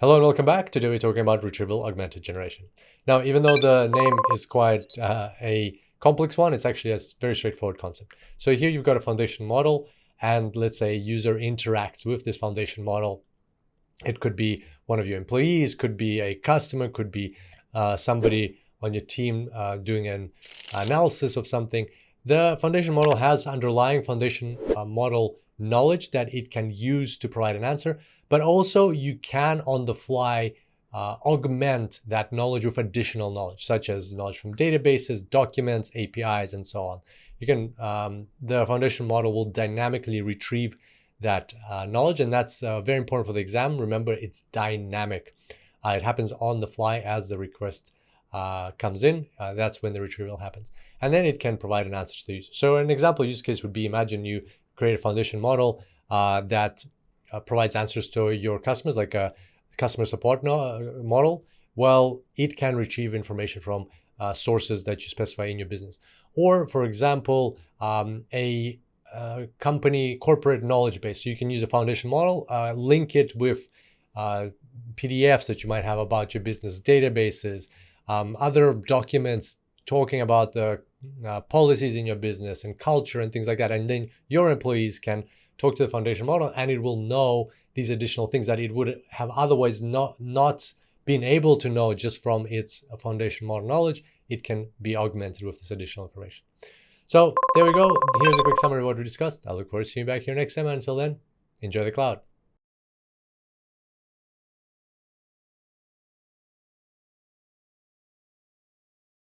Hello and welcome back. Today we're talking about retrieval augmented generation. Now, even though the name is quite a complex one, it's actually a very straightforward concept. So here you've got a foundation model, and let's say a user interacts with this foundation model. It could be one of your employees, could be a customer, could be somebody on your team doing an analysis of something. The foundation model has underlying foundation model knowledge that it can use to provide an answer, but also you can on the fly augment that knowledge with additional knowledge, such as knowledge from databases, documents, APIs, and so on. You can the foundation model will dynamically retrieve that knowledge, and that's very important for the exam. Remember, it's dynamic. It happens on the fly as the request comes in. That's when the retrieval happens. And then it can provide an answer to the user. So an example use case would be, imagine you create a foundation model that provides answers to your customers, like a customer support model. Well, it can retrieve information from sources that you specify in your business. Or, for example, a company corporate knowledge base. So you can use a foundation model, link it with PDFs that you might have about your business, databases, other documents talking about the policies in your business and culture and things like that. And then your employees can talk to the foundation model, and it will know these additional things that it would have otherwise not been able to know just from its foundation model knowledge. It can be augmented with this additional information. So there we go. Here's a quick summary of what we discussed. I look forward to seeing you back here next time. And until then, enjoy the cloud.